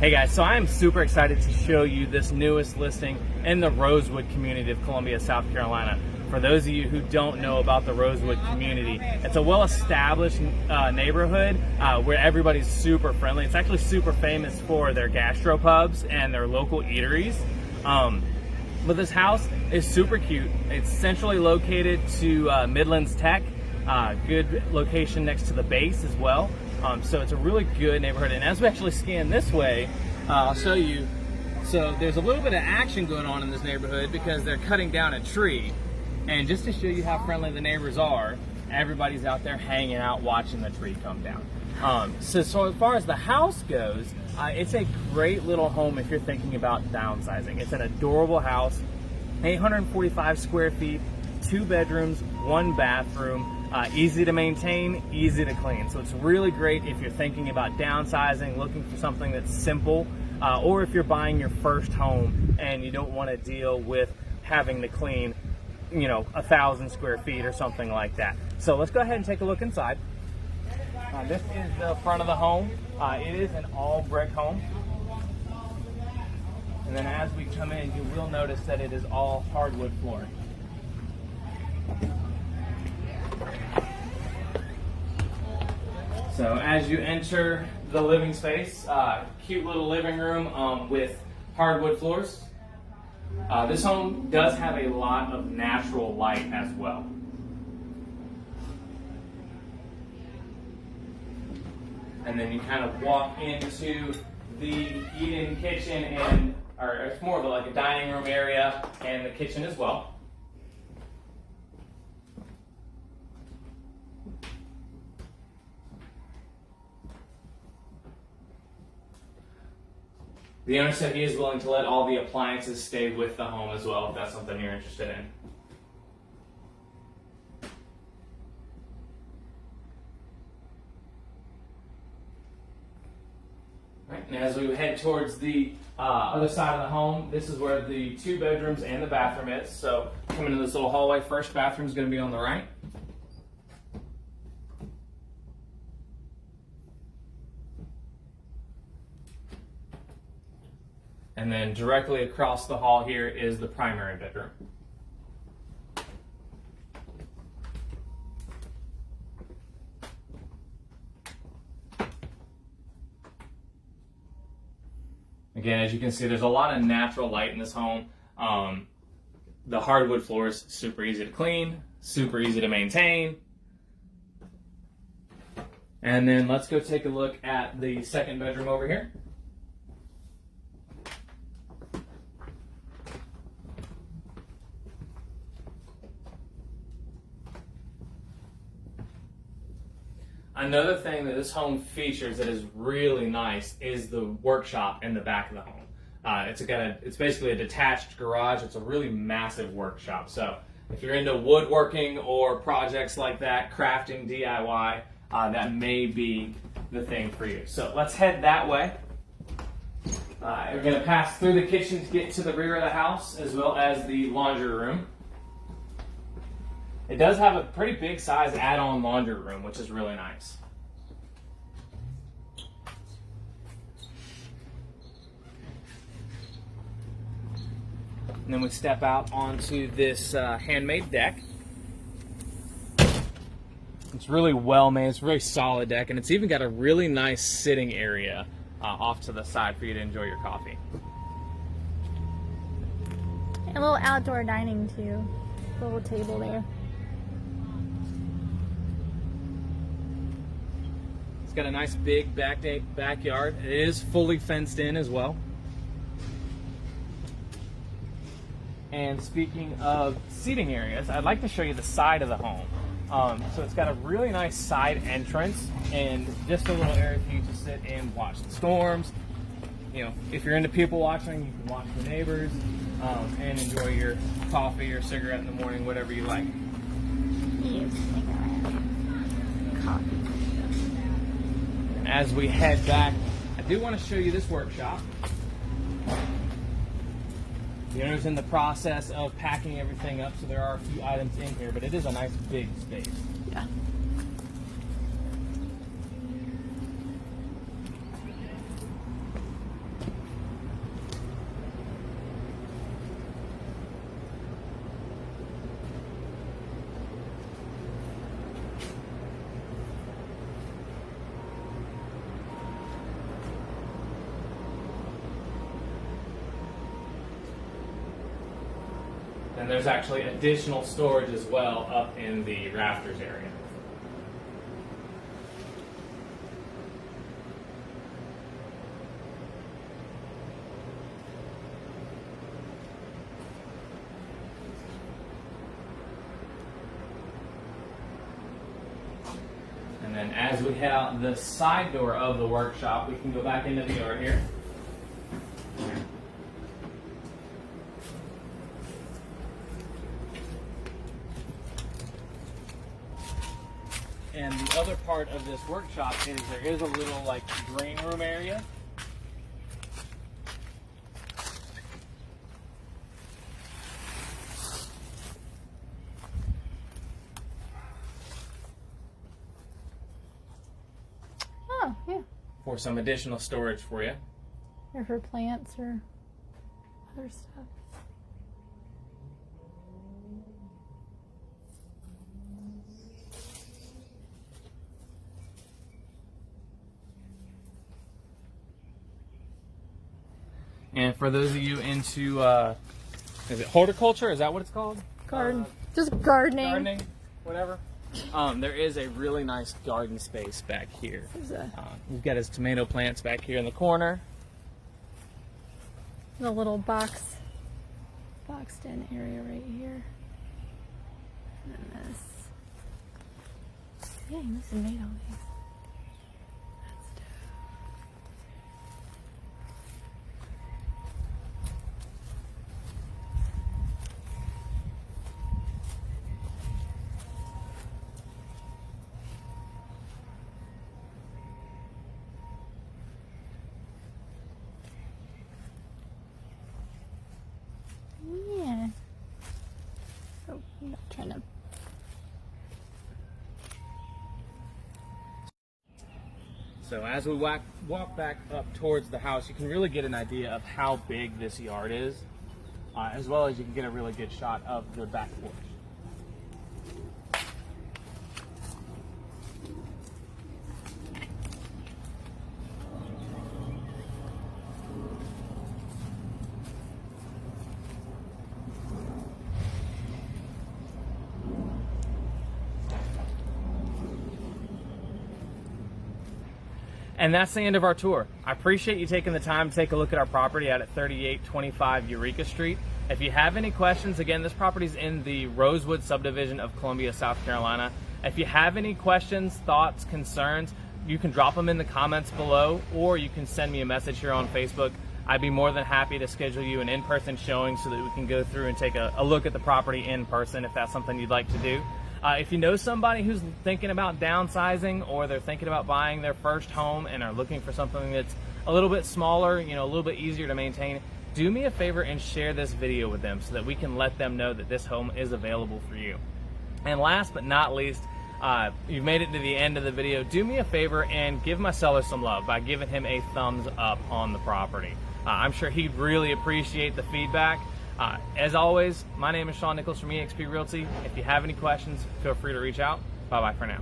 Hey guys, so I am super excited to show you this newest listing in the Rosewood community of Columbia, South Carolina. For those of you who don't know about the Rosewood community, it's a well-established neighborhood where everybody's super friendly. It's actually super famous for their gastropubs and their local eateries. But this house is super cute. It's centrally located to Midlands Tech, good location next to the base as well. So it's a really good neighborhood. And as we actually scan this way, I'll show you. So there's a little bit of action going on in this neighborhood because they're cutting down a tree. And just to show you how friendly the neighbors are, everybody's out there hanging out watching the tree come down. So as far as the house goes, it's a great little home if you're thinking about downsizing. It's an adorable house, 845 square feet, 2 bedrooms, 1 bathroom, easy to maintain, easy to clean. So it's really great if you're thinking about downsizing, looking for something that's simple, or if you're buying your first home and you don't want to deal with having to clean 1,000 square feet or something like that. So let's go ahead and take a look inside. This is the front of the home. It is an all brick home. And then as we come in, you will notice that it is all hardwood flooring. So as you enter the living space, cute little living room with hardwood floors. This home does have a lot of natural light as well. And then you kind of walk into the eat-in kitchen, or it's more of like a dining room area and the kitchen as well. The owner said he is willing to let all the appliances stay with the home as well, if that's something you're interested in. Right, and as we head towards the other side of the home, this is where the 2 bedrooms and the bathroom is. So coming into this little hallway, first bathroom is going to be on the right. And then directly across the hall here is the primary bedroom. Again, as you can see, there's a lot of natural light in this home. The hardwood floors, super easy to clean, super easy to maintain. And then let's go take a look at the second bedroom over here. Another thing that this home features that is really nice is the workshop in the back of the home. It's basically a detached garage. It's a really massive workshop. So if you're into woodworking or projects like that, crafting, DIY, that may be the thing for you. So let's head that way. We're going to pass through the kitchen to get to the rear of the house, as well as the laundry room. It does have a pretty big size add-on laundry room, which is really nice. And then we step out onto this handmade deck. It's really well made. It's a very solid deck, and it's even got a really nice sitting area off to the side for you to enjoy your coffee. A little outdoor dining too. A little table there. Got a nice big backyard. It is fully fenced in as well. And speaking of seating areas, I'd like to show you the side of the home. So it's got a really nice side entrance and just a little area for you to sit and watch the storms. If you're into people watching, you can watch the neighbors and enjoy your coffee or cigarette in the morning, whatever you like. Coffee. As we head back, I do want to show you this workshop. The owner's in the process of packing everything up, so there are a few items in here, but it is a nice big space. Yeah. And there's actually additional storage as well up in the rafters area. And then as we head out the side door of the workshop, we can go back into the yard here. And the other part of this workshop is there is a little like green room area. Oh, yeah. For some additional storage for you. Or for plants or other stuff. And for those of you into, is it horticulture? Is that what it's called? Garden. Just gardening. Gardening, whatever. There is a really nice garden space back here. We've got his tomato plants back here in the corner. The little boxed in area right here. And then this. Dang, this made all these. That's dope. Yeah. Oh, I'm not trying to. So as we walk back up towards the house, you can really get an idea of how big this yard is, as well as you can get a really good shot of the back porch. And that's the end of our tour. I appreciate you taking the time to take a look at our property out at 3825 Eureka Street. If you have any questions, again, this property is in the Rosewood subdivision of Columbia, South Carolina. If you have any questions, thoughts, concerns, you can drop them in the comments below, or you can send me a message here on Facebook. I'd be more than happy to schedule you an in-person showing so that we can go through and take a look at the property in person if that's something you'd like to do. If you know somebody who's thinking about downsizing, or they're thinking about buying their first home and are looking for something that's a little bit smaller, you know, a little bit easier to maintain, do me a favor and share this video with them so that we can let them know that this home is available for you. And last but not least, you've made it to the end of the video. Do me a favor and give my seller some love by giving him a thumbs up on the property. I'm sure he'd really appreciate the feedback. As always, my name is Shaun Nichols from eXp Realty. If you have any questions, feel free to reach out. Bye-bye for now.